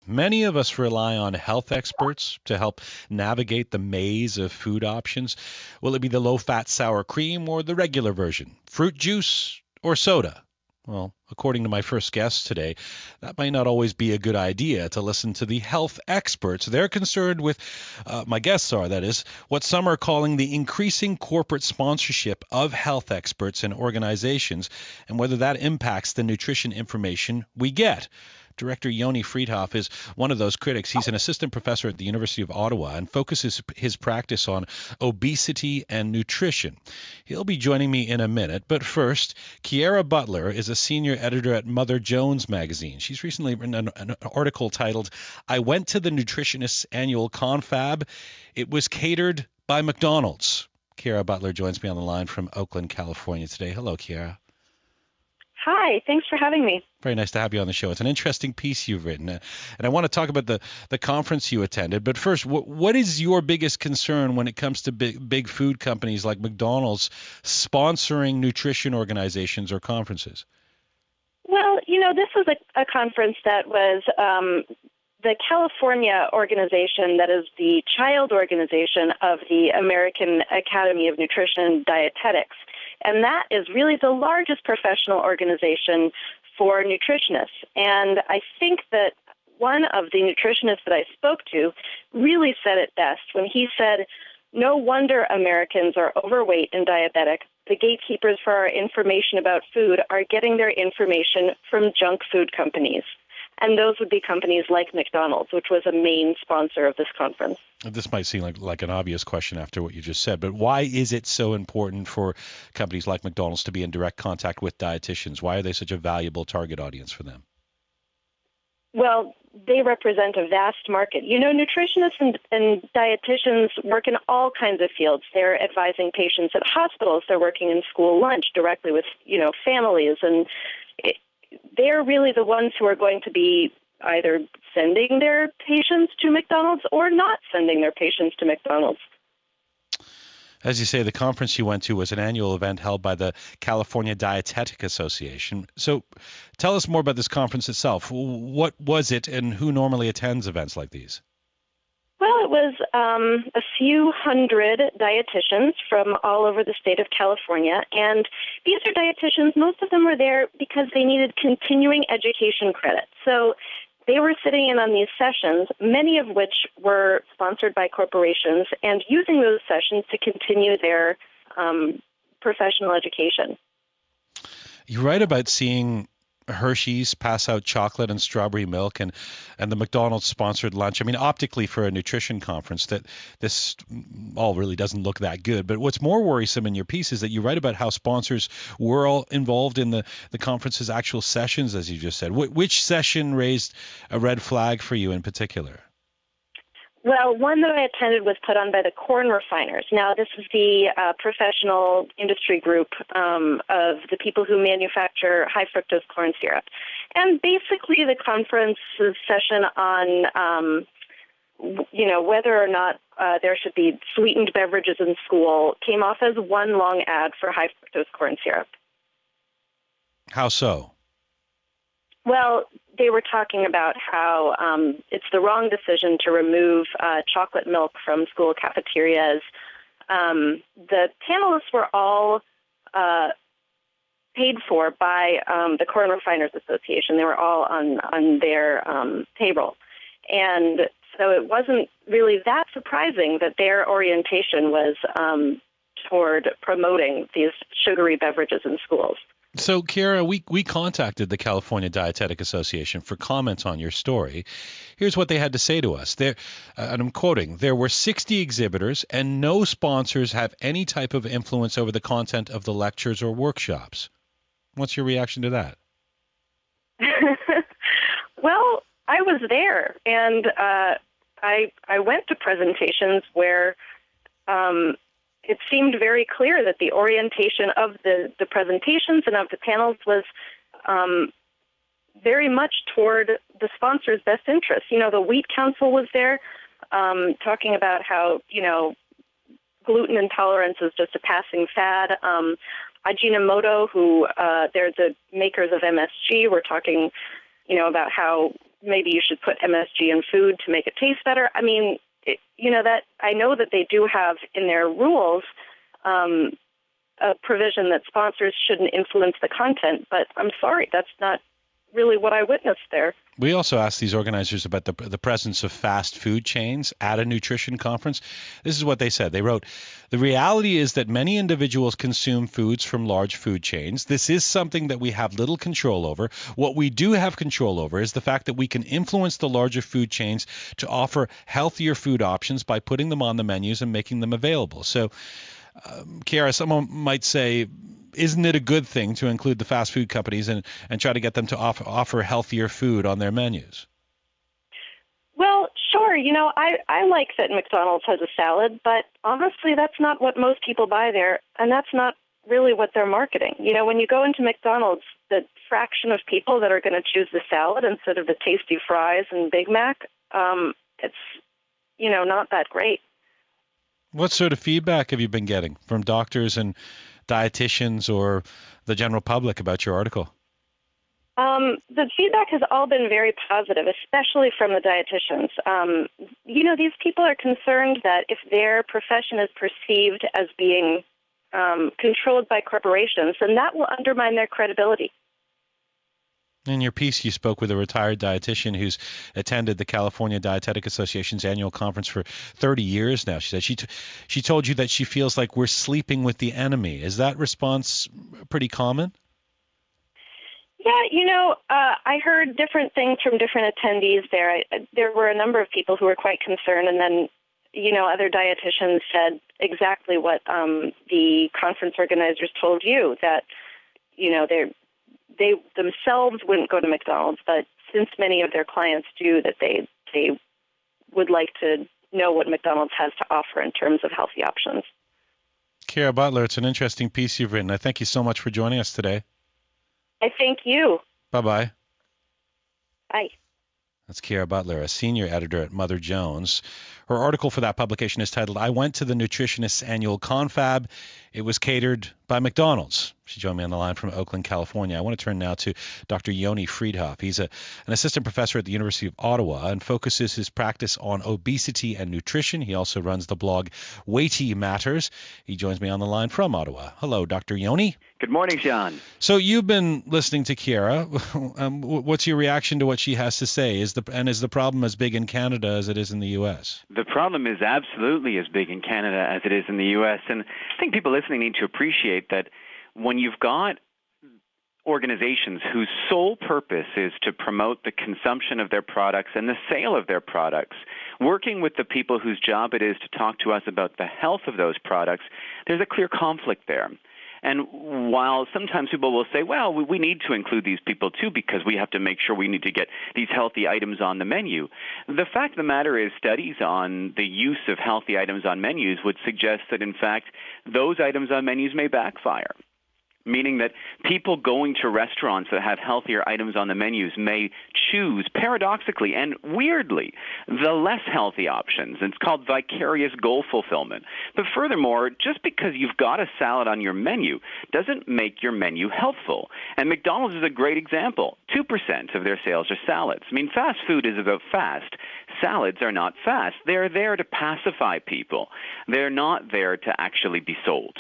Many of us rely on health experts to help navigate the maze of food options. Will it be the low-fat sour cream or the regular version? Fruit juice or soda? Well, according to my first guest today, that might not always be a good idea to listen to the health experts. They're concerned with, my guests are, that is, what some are calling the increasing corporate sponsorship of health experts and organizations, and whether that impacts the nutrition information we get. Director Yoni Friedhoff is one of those critics. He's an assistant professor at the University of Ottawa and focuses his practice on obesity and nutrition. He'll be joining me in a minute, but first, Kiera Butler is a senior editor at Mother Jones magazine. She's recently written an article titled, "I Went to the Nutritionist's Annual Confab. It was catered by McDonald's." Kiera Butler joins me on the line from Oakland, California today. Hello, Kiera. Hi, thanks for having me. Very nice to have you on the show. It's an interesting piece you've written, and I want to talk about the conference you attended. But first, what is your biggest concern when it comes to big food companies like McDonald's sponsoring nutrition organizations or conferences? Well, this was a conference that was the California organization that is the child organization of the American Academy of Nutrition and Dietetics. And that is really the largest professional organization for nutritionists. And I think that one of the nutritionists that I spoke to really said it best when he said, "No wonder Americans are overweight and diabetic. The gatekeepers for our information about food are getting their information from junk food companies." And those would be companies like McDonald's, which was a main sponsor of this conference. This might seem like an obvious question after what you just said, but why is it so important for companies like McDonald's to be in direct contact with dietitians? Why are they such a valuable target audience for them? Well, they represent a vast market. Nutritionists and dietitians work in all kinds of fields. They're advising patients at hospitals. They're working in school lunch directly with, families. And they're really the ones who are going to be either sending their patients to McDonald's or not sending their patients to McDonald's. As you say, the conference you went to was an annual event held by the California Dietetic Association. So tell us more about this conference itself. What was it, and who normally attends events like these? Well, it was a few hundred dietitians from all over the state of California, and these are dietitians. Most of them were there because they needed continuing education credit. So they were sitting in on these sessions, many of which were sponsored by corporations, and using those sessions to continue their professional education. You write about seeing Hershey's pass out chocolate and strawberry milk and the McDonald's sponsored lunch. I mean, optically for a nutrition conference, that this all really doesn't look that good. But what's more worrisome in your piece is that you write about how sponsors were all involved in the conference's actual sessions, as you just said. Which session raised a red flag for you in particular? Well, one that I attended was put on by the corn refiners. Now, this is the professional industry group of the people who manufacture high fructose corn syrup. And basically the conference session on, whether or not there should be sweetened beverages in school came off as one long ad for high fructose corn syrup. How so? Well, they were talking about how it's the wrong decision to remove chocolate milk from school cafeterias. The panelists were all paid for by the Corn Refiners Association. They were all on their payroll. And so it wasn't really that surprising that their orientation was toward promoting these sugary beverages in schools. So, Kiera, we contacted the California Dietetic Association for comments on your story. Here's what they had to say to us. And I'm quoting, "There were 60 exhibitors and no sponsors have any type of influence over the content of the lectures or workshops." What's your reaction to that? Well, I was there, and I went to presentations where it seemed very clear that the orientation of the presentations and of the panels was very much toward the sponsor's best interests. The Wheat Council was there talking about how, gluten intolerance is just a passing fad. Ajinomoto, who they're the makers of MSG, were talking, about how maybe you should put MSG in food to make it taste better. I mean, that I know that they do have in their rules a provision that sponsors shouldn't influence the content, but I'm sorry, that's not really what I witnessed there. We also asked these organizers about the presence of fast food chains at a nutrition conference. This is what they said. They wrote, "The reality is that many individuals consume foods from large food chains. This is something that we have little control over. What we do have control over is the fact that we can influence the larger food chains to offer healthier food options by putting them on the menus and making them available." So, Kiara, someone might say, isn't it a good thing to include the fast food companies and try to get them to offer healthier food on their menus? Well, sure. I like that McDonald's has a salad, but honestly, that's not what most people buy there, and that's not really what they're marketing. When you go into McDonald's, the fraction of people that are going to choose the salad instead of the tasty fries and Big Mac, it's, not that great. What sort of feedback have you been getting from doctors and dietitians or the general public about your article? The feedback has all been very positive, especially from the dietitians. These people are concerned that if their profession is perceived as being controlled by corporations, then that will undermine their credibility. In your piece, you spoke with a retired dietitian who's attended the California Dietetic Association's annual conference for 30 years now. She said she told you that she feels like we're sleeping with the enemy. Is that response pretty common? Yeah, I heard different things from different attendees there. There were a number of people who were quite concerned, and then, other dietitians said exactly what the conference organizers told you, that, they themselves wouldn't go to McDonald's, but since many of their clients do, that they would like to know what McDonald's has to offer in terms of healthy options. Kiara Butler, it's an interesting piece you've written. I thank you so much for joining us today. I thank you. Bye-bye. Bye. That's Kiara Butler, a senior editor at Mother Jones. Her article for that publication is titled, "I Went to the Nutritionist's Annual Confab. It was catered by McDonald's." She joined me on the line from Oakland, California. I want to turn now to Dr. Yoni Friedhoff. He's an assistant professor at the University of Ottawa and focuses his practice on obesity and nutrition. He also runs the blog Weighty Matters. He joins me on the line from Ottawa. Hello, Dr. Yoni. Good morning, John. So you've been listening to Kiara. What's your reaction to what she has to say? Is the problem as big in Canada as it is in the U.S.? The problem is absolutely as big in Canada as it is in the U.S. And I think people listening need to appreciate that when you've got organizations whose sole purpose is to promote the consumption of their products and the sale of their products, working with the people whose job it is to talk to us about the health of those products, there's a clear conflict there. And while sometimes people will say, well, we need to include these people too because we have to make sure we need to get these healthy items on the menu, the fact of the matter is studies on the use of healthy items on menus would suggest that, in fact, those items on menus may backfire. Meaning that people going to restaurants that have healthier items on the menus may choose, paradoxically and weirdly, the less healthy options. It's called vicarious goal fulfillment. But furthermore, just because you've got a salad on your menu doesn't make your menu healthful. And McDonald's is a great example. 2% of their sales are salads. I mean, fast food is about fast. Salads are not fast. They're there to pacify people. They're not there to actually be sold.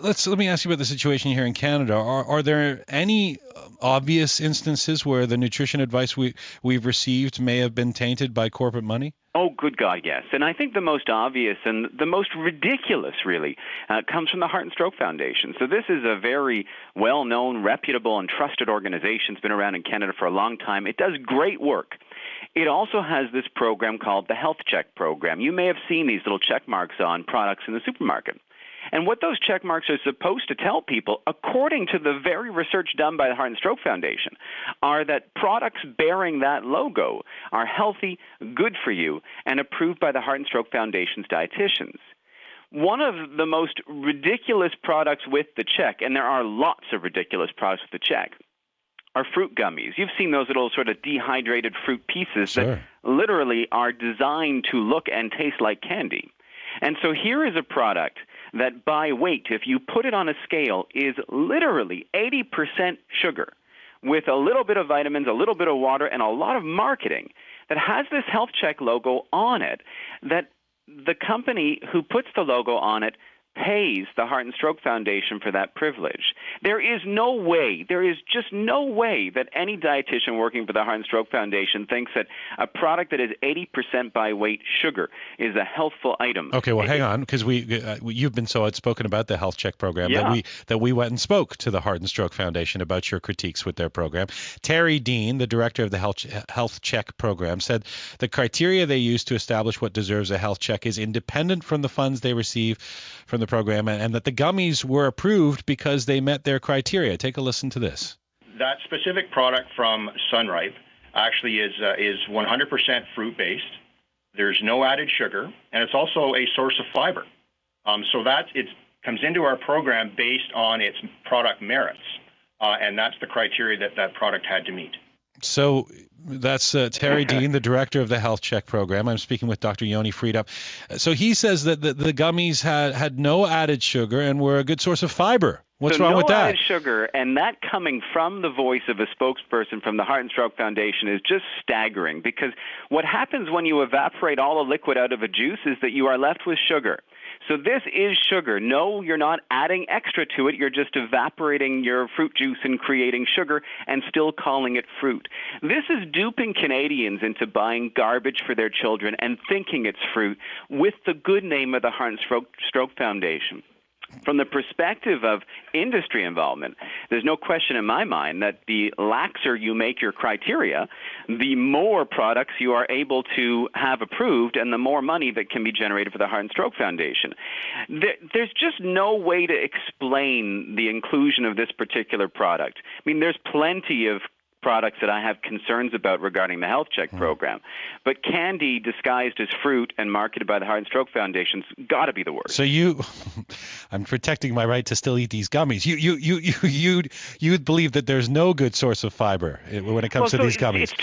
Let me ask you about the situation here in Canada. Are there any obvious instances where the nutrition advice we've received may have been tainted by corporate money? Oh, good God, yes. And I think the most obvious and the most ridiculous, really, comes from the Heart and Stroke Foundation. So this is a very well-known, reputable, and trusted organization. It's been around in Canada for a long time. It does great work. It also has this program called the Health Check Program. You may have seen these little check marks on products in the supermarket. And what those check marks are supposed to tell people, according to the very research done by the Heart and Stroke Foundation, are that products bearing that logo are healthy, good for you, and approved by the Heart and Stroke Foundation's dietitians. One of the most ridiculous products with the check, and there are lots of ridiculous products with the check, are fruit gummies. You've seen those little sort of dehydrated fruit pieces Sure. that literally are designed to look and taste like candy. And so here is a product that by weight, if you put it on a scale, is literally 80% sugar, with a little bit of vitamins, a little bit of water, and a lot of marketing that has this health check logo on it, that the company who puts the logo on it pays the Heart and Stroke Foundation for that privilege. There is just no way that any dietitian working for the Heart and Stroke Foundation thinks that a product that is 80% by weight sugar is a healthful item. Okay, well, hang on, because you've been so outspoken about the health check program that we went and spoke to the Heart and Stroke Foundation about your critiques with their program. Terry Dean, the director of the health check program, said the criteria they use to establish what deserves a health check is independent from the funds they receive from the program, and that the gummies were approved because they met their criteria. Take a listen to this. That specific product from Sunripe actually is 100% fruit-based. There's no added sugar, and it's also a source of fiber. So it comes into our program based on its product merits, and that's the criteria that product had to meet. So that's Terry Dean, the director of the Health Check program. I'm speaking with Dr. Yoni Friedup. So he says that the gummies had no added sugar and were a good source of fiber. What's wrong with that? No added sugar, and that coming from the voice of a spokesperson from the Heart and Stroke Foundation is just staggering, because what happens when you evaporate all the liquid out of a juice is that you are left with sugar. So this is sugar. No, you're not adding extra to it. You're just evaporating your fruit juice and creating sugar and still calling it fruit. This is duping Canadians into buying garbage for their children and thinking it's fruit with the good name of the Heart and Stroke Foundation. From the perspective of industry involvement, there's no question in my mind that the laxer you make your criteria, the more products you are able to have approved and the more money that can be generated for the Heart and Stroke Foundation. There's just no way to explain the inclusion of this particular product. I mean, there's plenty of products that I have concerns about regarding the health check program. But candy disguised as fruit and marketed by the Heart and Stroke Foundation's got to be the worst. So I'm protecting my right to still eat these gummies. You'd believe that there's no good source of fiber when it comes to these gummies.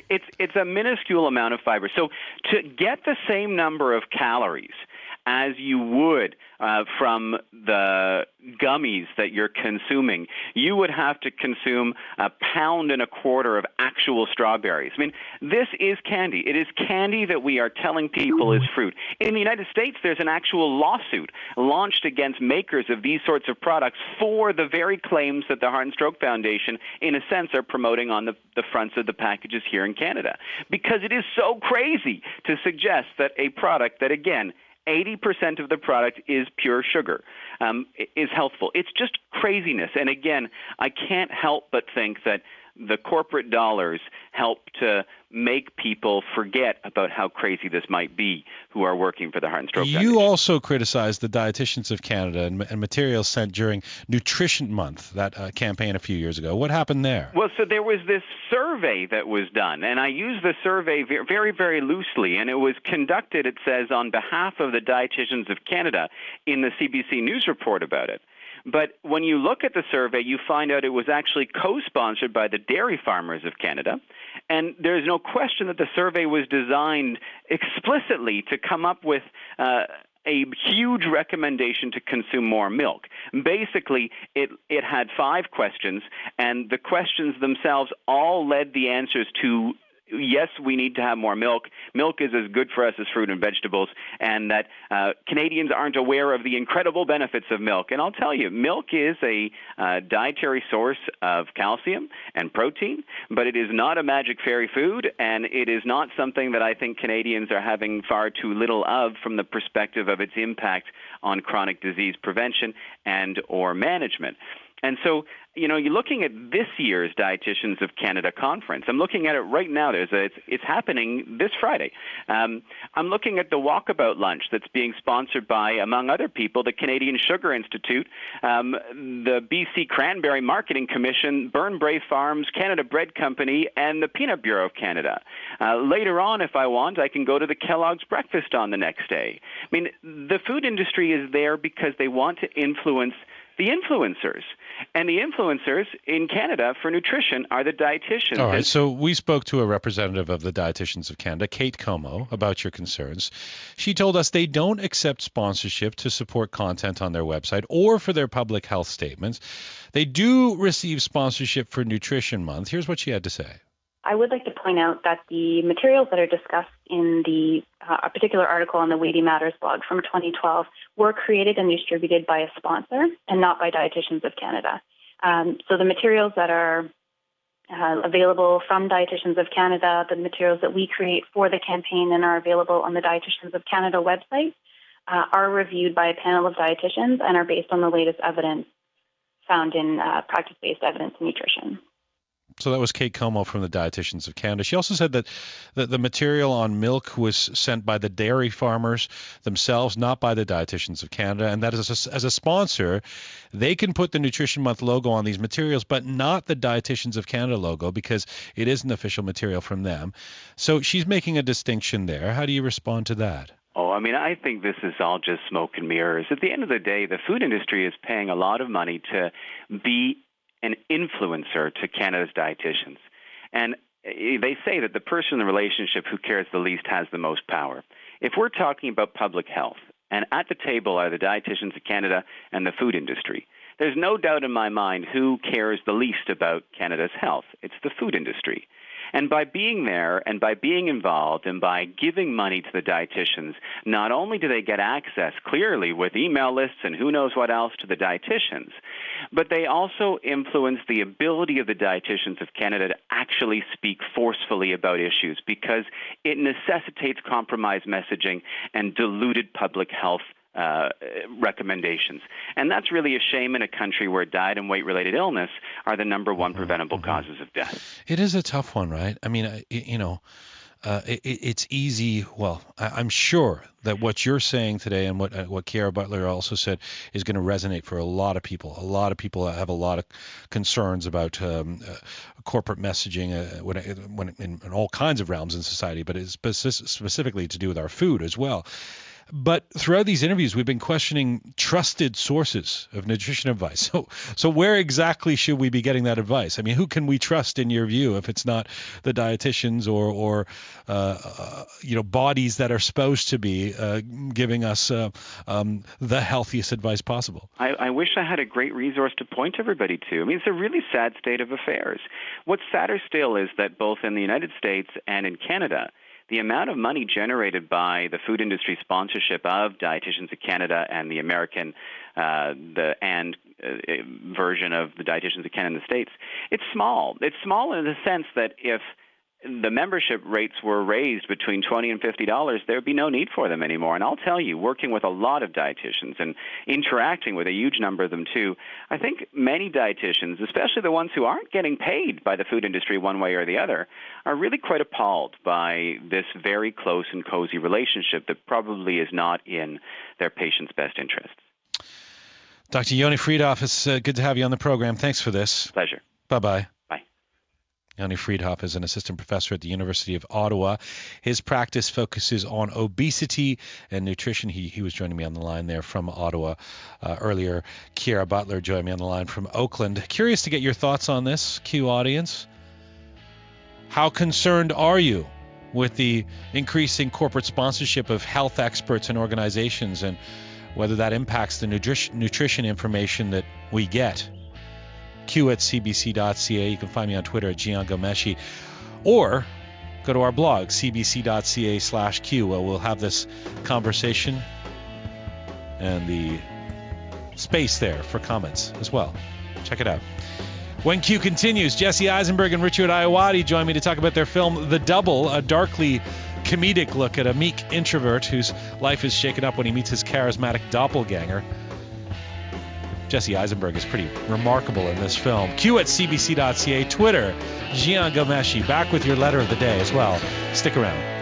It's a minuscule amount of fiber. So to get the same number of calories as you would from the gummies that you're consuming, you would have to consume 1.25 pounds of actual strawberries. I mean, this is candy. It is candy that we are telling people is fruit. In the United States, there's an actual lawsuit launched against makers of these sorts of products for the very claims that the Heart and Stroke Foundation, in a sense, are promoting on the fronts of the packages here in Canada. Because it is so crazy to suggest that a product that, again, 80% of the product is pure sugar, is healthful. It's just craziness. And again, I can't help but think that the corporate dollars help to make people forget about how crazy this might be who are working for the Heart and Stroke Foundation. You also criticized the Dietitians of Canada and materials sent during Nutrition Month, that campaign a few years ago. What happened there? Well, so there was this survey that was done, and I use the survey very, very loosely, and it was conducted, it says, on behalf of the Dietitians of Canada in the CBC News report about it. But when you look at the survey, you find out it was actually co-sponsored by the Dairy Farmers of Canada. And there's no question that the survey was designed explicitly to come up with a huge recommendation to consume more milk. Basically, it had 5 questions, and the questions themselves all led the answers to yes, we need to have more milk. Milk is as good for us as fruit and vegetables, and that Canadians aren't aware of the incredible benefits of milk. And I'll tell you, milk is a dietary source of calcium and protein, but it is not a magic fairy food, and it is not something that I think Canadians are having far too little of from the perspective of its impact on chronic disease prevention and or management. And so, you know, you're looking at this year's Dietitians of Canada conference. I'm looking at it right now. It's happening this Friday. I'm looking at the walkabout lunch that's being sponsored by, among other people, the Canadian Sugar Institute, the BC Cranberry Marketing Commission, Burn Brave Farms, Canada Bread Company, and the Peanut Bureau of Canada. Later on, if I want, I can go to the Kellogg's Breakfast on the next day. I mean, the food industry is there because they want to influence The influencers. And the influencers in Canada for nutrition are the dietitians. All right, so we spoke to a representative of the Dietitians of Canada, Kate Como, about your concerns. She told us they don't accept sponsorship to support content on their website or for their public health statements. They do receive sponsorship for Nutrition Month. Here's what she had to say. I would like to point out that the materials that are discussed in the a particular article on the Weighty Matters blog from 2012 were created and distributed by a sponsor and not by Dietitians of Canada. So the materials that are available from Dietitians of Canada, the materials that we create for the campaign and are available on the Dietitians of Canada website, are reviewed by a panel of dietitians and are based on the latest evidence found in practice-based evidence in nutrition. So that was Kate Como from the Dietitians of Canada. She also said that the material on milk was sent by the dairy farmers themselves, not by the Dietitians of Canada, and that as a sponsor, they can put the Nutrition Month logo on these materials, but not the Dietitians of Canada logo because it is an official material from them. So she's making a distinction there. How do you respond to that? Oh, I mean, I think this is all just smoke and mirrors. At the end of the day, the food industry is paying a lot of money to be an influencer to Canada's dietitians. And they say that the person in the relationship who cares the least has the most power. If we're talking about public health, and at the table are the dietitians of Canada and the food industry, there's no doubt in my mind who cares the least about Canada's health. It's the food industry. And by being there and by being involved and by giving money to the dietitians, not only do they get access clearly with email lists and who knows what else to the dietitians, but they also influence the ability of the dietitians of Canada to actually speak forcefully about issues because it necessitates compromised messaging and diluted public health recommendations. And that's really a shame in a country where diet and weight-related illness are the number one preventable causes of death. It is a tough one, right? I mean, it's easy. Well, I'm sure that what you're saying today and what Kiara Butler also said is going to resonate for a lot of people. A lot of people have a lot of concerns about corporate messaging when in all kinds of realms in society, but it's specifically to do with our food as well. But throughout these interviews, we've been questioning trusted sources of nutrition advice. So where exactly should we be getting that advice? I mean, who can we trust in your view if it's not the dietitians or bodies that are supposed to be giving us the healthiest advice possible? I wish I had a great resource to point everybody to. I mean, it's a really sad state of affairs. What's sadder still is that both in the United States and in Canada, the amount of money generated by the food industry sponsorship of Dietitians of Canada and the American version of the Dietitians of Canada in the States, it's small. It's small in the sense that if the membership rates were raised between $20 and $50, there would be no need for them anymore. And I'll tell you, working with a lot of dietitians and interacting with a huge number of them too, I think many dietitians, especially the ones who aren't getting paid by the food industry one way or the other, are really quite appalled by this very close and cozy relationship that probably is not in their patients' best interests. Dr. Yoni Friedhoff, it's good to have you on the program. Thanks for this. Pleasure. Bye-bye. Bye. Yoni Friedhoff is an assistant professor at the University of Ottawa. His practice focuses on obesity and nutrition. He was joining me on the line there from Ottawa earlier. Kiara Butler joined me on the line from Oakland. Curious to get your thoughts on this, Q audience. How concerned are you with the increasing corporate sponsorship of health experts and organizations and whether that impacts the nutrition information that we get? q@cbc.ca. You can find me on Twitter at Jian Ghomeshi, or go to our blog, cbc.ca/q, where we'll have this conversation and the space there for comments as well. Check it out. When Q continues, Jesse Eisenberg and Richard Iowati join me to talk about their film The Double, a darkly comedic look at a meek introvert whose life is shaken up when he meets his charismatic doppelganger. Jesse Eisenberg is pretty remarkable in this film. q@cbc.ca, Twitter, Jian Ghomeshi. Back with your letter of the day as well. Stick around.